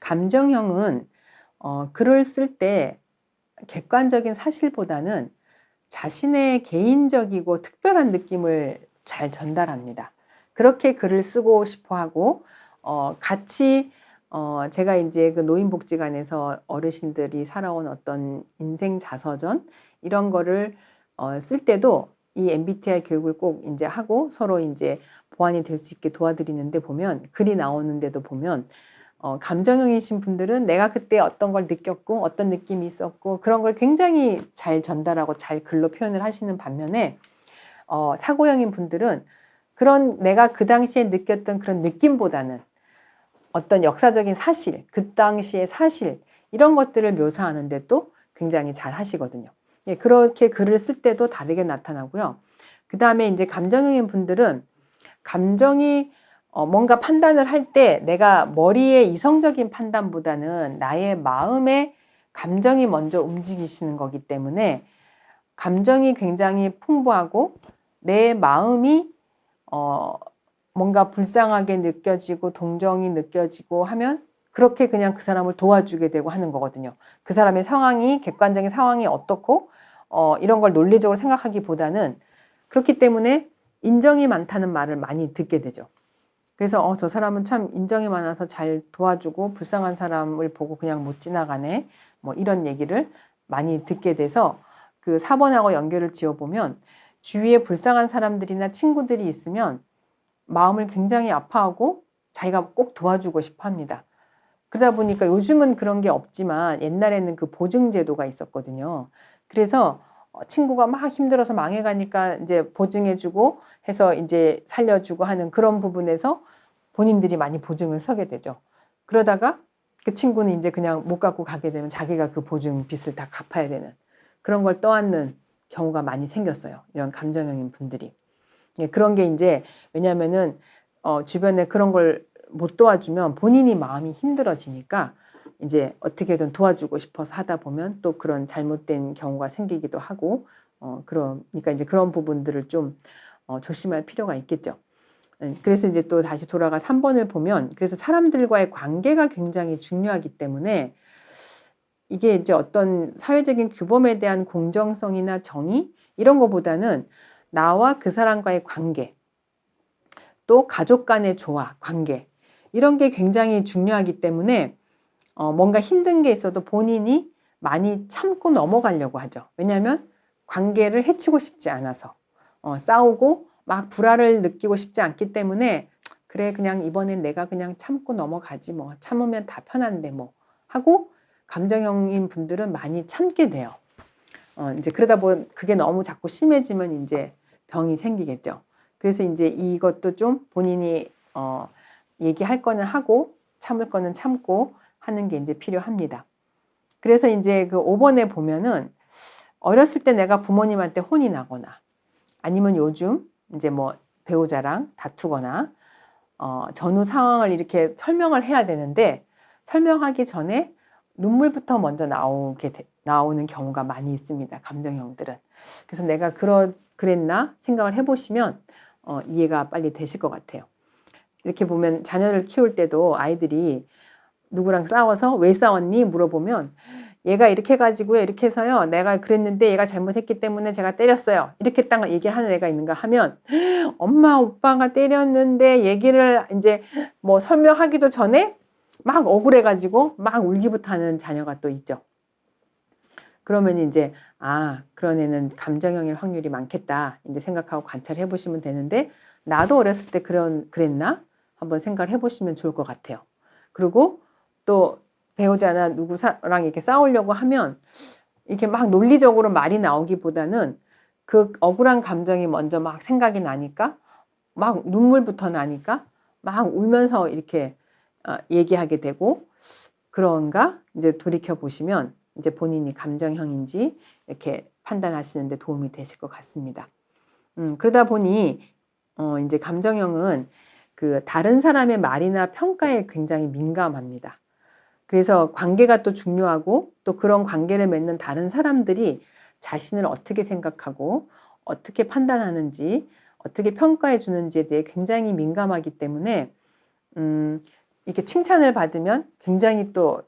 감정형은 글을 쓸 때 객관적인 사실보다는 자신의 개인적이고 특별한 느낌을 잘 전달합니다. 그렇게 글을 쓰고 싶어 하고, 같이, 제가 이제 그 노인복지관에서 어르신들이 살아온 어떤 인생 자서전, 이런 거를 쓸 때도 이 MBTI 교육을 꼭 이제 하고 서로 이제 보완이 될 수 있게 도와드리는데 보면, 글이 나오는데도 보면, 감정형이신 분들은 내가 그때 어떤 걸 느꼈고 어떤 느낌이 있었고 그런 걸 굉장히 잘 전달하고 잘 글로 표현을 하시는 반면에, 사고형인 분들은 그런 내가 그 당시에 느꼈던 그런 느낌보다는 어떤 역사적인 사실, 그 당시의 사실, 이런 것들을 묘사하는데 또 굉장히 잘 하시거든요. 예, 그렇게 글을 쓸 때도 다르게 나타나고요. 그 다음에 이제 감정형인 분들은 감정이 뭔가 판단을 할 때 내가 머리의 이성적인 판단보다는 나의 마음의 감정이 먼저 움직이시는 거기 때문에 감정이 굉장히 풍부하고 내 마음이 뭔가 불쌍하게 느껴지고 동정이 느껴지고 하면 그렇게 그냥 그 사람을 도와주게 되고 하는 거거든요. 그 사람의 상황이, 객관적인 상황이 어떻고 이런 걸 논리적으로 생각하기보다는, 그렇기 때문에 인정이 많다는 말을 많이 듣게 되죠. 그래서 저 사람은 참 인정이 많아서 잘 도와주고 불쌍한 사람을 보고 그냥 못 지나가네, 뭐 이런 얘기를 많이 듣게 돼서 그 4번하고 연결을 지어보면 주위에 불쌍한 사람들이나 친구들이 있으면 마음을 굉장히 아파하고 자기가 꼭 도와주고 싶어 합니다. 그러다 보니까 요즘은 그런 게 없지만 옛날에는 그 보증제도가 있었거든요. 그래서 친구가 막 힘들어서 망해가니까 이제 보증해주고 해서 이제 살려주고 하는 그런 부분에서 본인들이 많이 보증을 서게 되죠. 그러다가 그 친구는 이제 그냥 못 갖고 가게 되면 자기가 그 보증 빚을 다 갚아야 되는 그런 걸 떠안는 경우가 많이 생겼어요. 이런 감정형인 분들이. 예, 그런 게 이제 왜냐면은 주변에 그런 걸 못 도와주면 본인이 마음이 힘들어지니까 이제 어떻게든 도와주고 싶어서 하다 보면 또 그런 잘못된 경우가 생기기도 하고, 그러니까 이제 그런 부분들을 좀 조심할 필요가 있겠죠. 그래서 이제 또 다시 돌아가 3번을 보면, 그래서 사람들과의 관계가 굉장히 중요하기 때문에 이게 이제 어떤 사회적인 규범에 대한 공정성이나 정의 이런 거보다는 나와 그 사람과의 관계, 또 가족 간의 조화, 관계, 이런 게 굉장히 중요하기 때문에 뭔가 힘든 게 있어도 본인이 많이 참고 넘어가려고 하죠. 왜냐하면 관계를 해치고 싶지 않아서, 싸우고 막 불화를 느끼고 싶지 않기 때문에 그래 그냥 이번엔 내가 그냥 참고 넘어가지 뭐, 참으면 다 편한데 뭐 하고, 감정형인 분들은 많이 참게 돼요. 이제 그러다 보면 그게 너무 자꾸 심해지면 이제 병이 생기겠죠. 그래서 이제 이것도 좀 본인이 얘기할 거는 하고 참을 거는 참고 하는 게 이제 필요합니다. 그래서 이제 그 5번에 보면은 어렸을 때 내가 부모님한테 혼이 나거나 아니면 요즘 이제 뭐 배우자랑 다투거나 전후 상황을 이렇게 설명을 해야 되는데 설명하기 전에 눈물부터 먼저 나오는 경우가 많이 있습니다. 감정형들은. 그래서 내가 그랬나 생각을 해보시면 이해가 빨리 되실 것 같아요. 이렇게 보면 자녀를 키울 때도 아이들이 누구랑 싸워서 왜 싸웠니 물어보면 얘가 이렇게 해가지고요, 이렇게 해서요, 내가 그랬는데 얘가 잘못했기 때문에 제가 때렸어요, 이렇게 딱 얘기를 하는 애가 있는가 하면, 엄마 오빠가 때렸는데 얘기를 이제 뭐 설명하기도 전에 막 억울해가지고 막 울기부터 하는 자녀가 또 있죠. 그러면 이제 그런 애는 감정형일 확률이 많겠다 이제 생각하고 관찰해 보시면 되는데, 나도 어렸을 때 그랬나 한번 생각을 해 보시면 좋을 것 같아요. 그리고 또 배우자나 누구랑 이렇게 싸우려고 하면 이렇게 막 논리적으로 말이 나오기보다는 그 억울한 감정이 먼저 막 생각이 나니까 막 눈물부터 나니까 막 울면서 이렇게 얘기하게 되고, 그런가 이제 돌이켜 보시면 이제 본인이 감정형인지 이렇게 판단하시는데 도움이 되실 것 같습니다. 그러다 보니 이제 감정형은 그 다른 사람의 말이나 평가에 굉장히 민감합니다. 그래서 관계가 또 중요하고 또 그런 관계를 맺는 다른 사람들이 자신을 어떻게 생각하고 어떻게 판단하는지 어떻게 평가해 주는지에 대해 굉장히 민감하기 때문에 이렇게 칭찬을 받으면 굉장히 또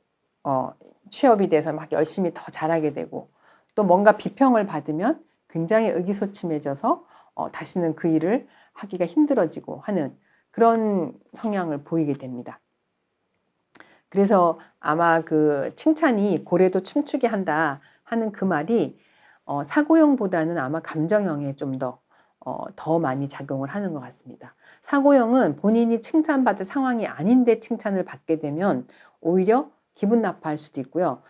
취업이 돼서 막 열심히 더 잘하게 되고, 또 뭔가 비평을 받으면 굉장히 의기소침해져서 다시는 그 일을 하기가 힘들어지고 하는 그런 성향을 보이게 됩니다. 그래서 아마 그 칭찬이 고래도 춤추게 한다 하는 그 말이 사고형보다는 아마 감정형에 좀 더 많이 작용을 하는 것 같습니다. 사고형은 본인이 칭찬받을 상황이 아닌데 칭찬을 받게 되면 오히려 기분 나빠할 수도 있고요.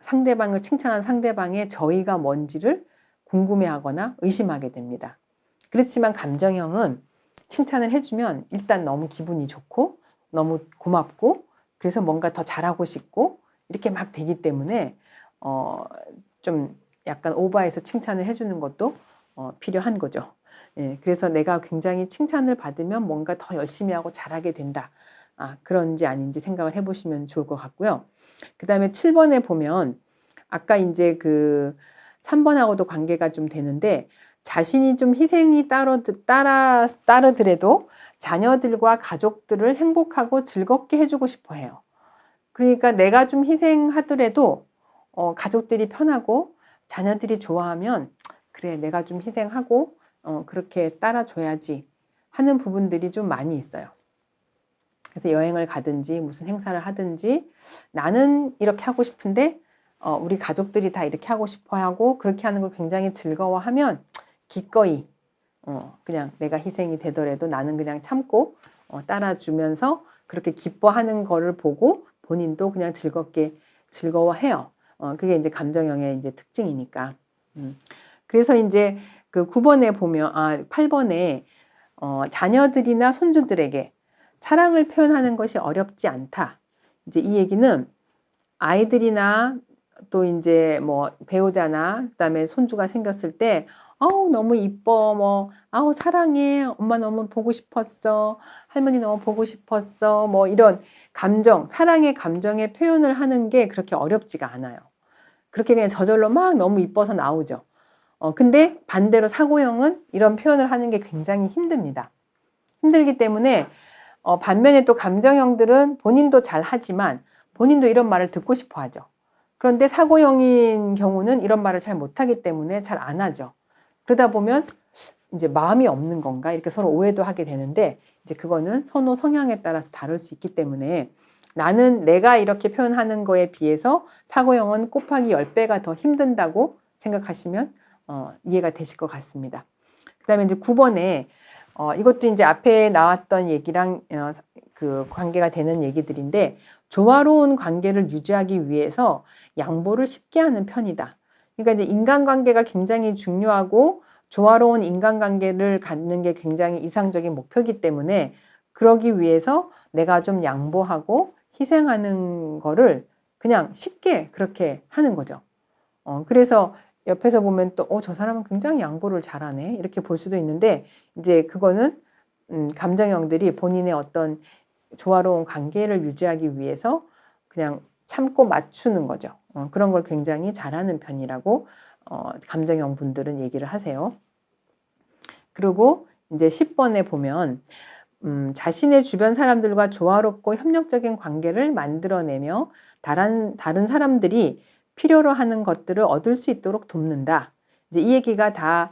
상대방을 칭찬한 상대방의 저의가 뭔지를 궁금해하거나 의심하게 됩니다. 그렇지만 감정형은 칭찬을 해주면 일단 너무 기분이 좋고 너무 고맙고 그래서 뭔가 더 잘하고 싶고 이렇게 막 되기 때문에 좀 약간 오버해서 칭찬을 해주는 것도 필요한 거죠. 예, 그래서 내가 굉장히 칭찬을 받으면 뭔가 더 열심히 하고 잘하게 된다. 그런지 아닌지 생각을 해보시면 좋을 것 같고요. 그 다음에 7번에 보면 아까 이제 그 3번하고도 관계가 좀 되는데 자신이 좀 희생이 따르더라도 자녀들과 가족들을 행복하고 즐겁게 해주고 싶어 해요. 그러니까 내가 좀 희생하더라도 가족들이 편하고 자녀들이 좋아하면 그래 내가 좀 희생하고 그렇게 따라줘야지 하는 부분들이 좀 많이 있어요. 그래서 여행을 가든지 무슨 행사를 하든지 나는 이렇게 하고 싶은데 우리 가족들이 다 이렇게 하고 싶어 하고 그렇게 하는 걸 굉장히 즐거워하면 기꺼이 그냥 내가 희생이 되더라도 나는 그냥 참고 따라주면서 그렇게 기뻐하는 거를 보고 본인도 그냥 즐거워해요. 그게 이제 감정형의 이제 특징이니까. 그래서 이제 그 9번에 보면 8번에 자녀들이나 손주들에게 사랑을 표현하는 것이 어렵지 않다. 이제 이 얘기는 아이들이나 또 이제 뭐 배우자나 그다음에 손주가 생겼을 때 아우 너무 이뻐 뭐 아우 사랑해 엄마 너무 보고 싶었어 할머니 너무 보고 싶었어 뭐 이런 감정 사랑의 감정의 표현을 하는 게 그렇게 어렵지가 않아요. 그렇게 그냥 저절로 막 너무 이뻐서 나오죠. 근데 반대로 사고형은 이런 표현을 하는 게 굉장히 힘듭니다. 힘들기 때문에 반면에 또 감정형들은 본인도 잘 하지만 본인도 이런 말을 듣고 싶어 하죠. 그런데 사고형인 경우는 이런 말을 잘 못하기 때문에 잘 안 하죠. 그러다 보면 이제 마음이 없는 건가 이렇게 서로 오해도 하게 되는데 이제 그거는 선호 성향에 따라서 다를 수 있기 때문에 나는 내가 이렇게 표현하는 거에 비해서 사고형은 곱하기 10배가 더 힘든다고 생각하시면 이해가 되실 것 같습니다. 그 다음에 이제 9번에 이것도 이제 앞에 나왔던 얘기랑 그 관계가 되는 얘기들인데 조화로운 관계를 유지하기 위해서 양보를 쉽게 하는 편이다. 그러니까 이제 인간관계가 굉장히 중요하고 조화로운 인간관계를 갖는 게 굉장히 이상적인 목표이기 때문에 그러기 위해서 내가 좀 양보하고 희생하는 거를 그냥 쉽게 그렇게 하는 거죠. 그래서 옆에서 보면 또, 저 사람은 굉장히 양보를 잘하네. 이렇게 볼 수도 있는데, 이제 그거는, 감정형들이 본인의 어떤 조화로운 관계를 유지하기 위해서 그냥 참고 맞추는 거죠. 그런 걸 굉장히 잘하는 편이라고, 감정형 분들은 얘기를 하세요. 그리고 이제 10번에 보면, 자신의 주변 사람들과 조화롭고 협력적인 관계를 만들어내며 다른 사람들이 필요로 하는 것들을 얻을 수 있도록 돕는다. 이제 이 얘기가 다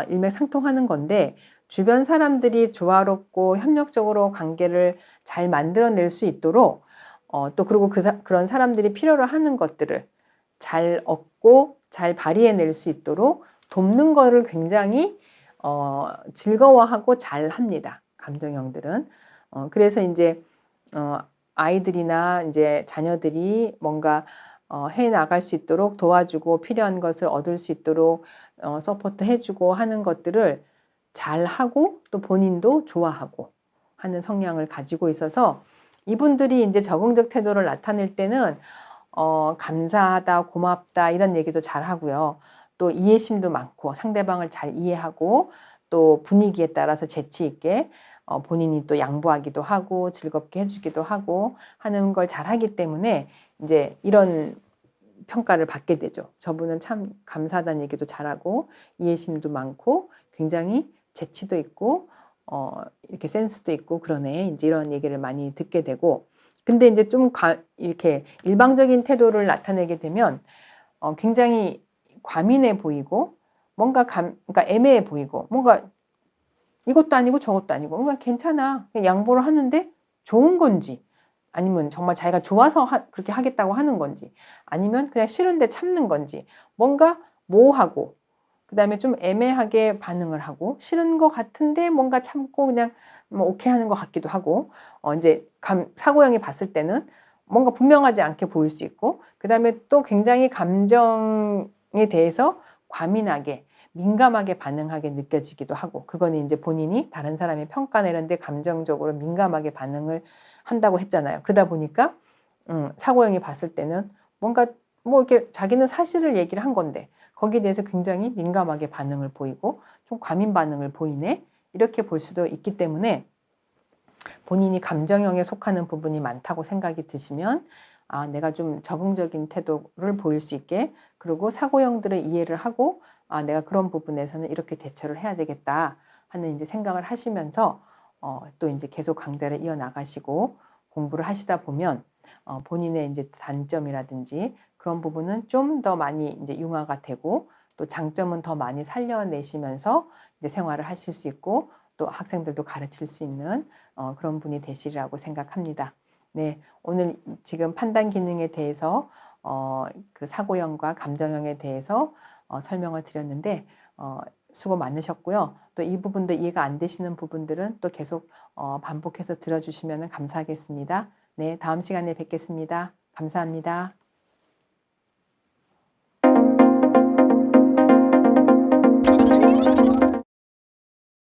일맥상통하는 건데 주변 사람들이 조화롭고 협력적으로 관계를 잘 만들어낼 수 있도록 또 그리고 그런 사람들이 필요로 하는 것들을 잘 얻고 잘 발휘해낼 수 있도록 돕는 거를 굉장히 즐거워하고 잘 합니다. 감정형들은. 그래서 이제 아이들이나 이제 자녀들이 뭔가 해 나갈 수 있도록 도와주고 필요한 것을 얻을 수 있도록 서포트 해주고 하는 것들을 잘 하고 또 본인도 좋아하고 하는 성향을 가지고 있어서 이분들이 이제 적응적 태도를 나타낼 때는 감사하다, 고맙다 이런 얘기도 잘 하고요. 또 이해심도 많고 상대방을 잘 이해하고 또 분위기에 따라서 재치 있게 본인이 또 양보하기도 하고 즐겁게 해주기도 하고 하는 걸 잘 하기 때문에 이제 이런 평가를 받게 되죠. 저분은 참 감사하다는 얘기도 잘하고 이해심도 많고 굉장히 재치도 있고 이렇게 센스도 있고 그러네. 이제 이런 얘기를 많이 듣게 되고 근데 이제 좀 이렇게 일방적인 태도를 나타내게 되면 굉장히 과민해 보이고 뭔가 그러니까 애매해 보이고 뭔가 이것도 아니고 저것도 아니고 뭔가 괜찮아. 그냥 양보를 하는데 좋은 건지 아니면 정말 자기가 좋아서 그렇게 하겠다고 하는 건지 아니면 그냥 싫은데 참는 건지 뭔가 모호하고 그다음에 좀 애매하게 반응을 하고 싫은 것 같은데 뭔가 참고 그냥 뭐 오케이 하는 것 같기도 하고 이제 사고형이 봤을 때는 뭔가 분명하지 않게 보일 수 있고 그다음에 또 굉장히 감정에 대해서 과민하게 민감하게 반응하게 느껴지기도 하고 그거는 이제 본인이 다른 사람의 평가 내는데 감정적으로 민감하게 반응을 한다고 했잖아요. 그러다 보니까 사고형이 봤을 때는 뭔가 뭐 이렇게 자기는 사실을 얘기를 한 건데 거기에 대해서 굉장히 민감하게 반응을 보이고 좀 과민 반응을 보이네 이렇게 볼 수도 있기 때문에 본인이 감정형에 속하는 부분이 많다고 생각이 드시면 내가 좀 적응적인 태도를 보일 수 있게 그리고 사고형들을 이해를 하고 내가 그런 부분에서는 이렇게 대처를 해야 되겠다 하는 이제 생각을 하시면서 또 이제 계속 강좌를 이어나가시고 공부를 하시다 보면 본인의 이제 단점이라든지 그런 부분은 좀 더 많이 이제 융화가 되고 또 장점은 더 많이 살려내시면서 이제 생활을 하실 수 있고 또 학생들도 가르칠 수 있는 그런 분이 되시리라고 생각합니다. 네, 오늘 지금 판단 기능에 대해서 그 사고형과 감정형에 대해서 설명을 드렸는데 수고 많으셨고요. 또 이 부분도 이해가 안 되시는 부분들은 또 계속 반복해서 들어주시면 감사하겠습니다. 네, 다음 시간에 뵙겠습니다. 감사합니다.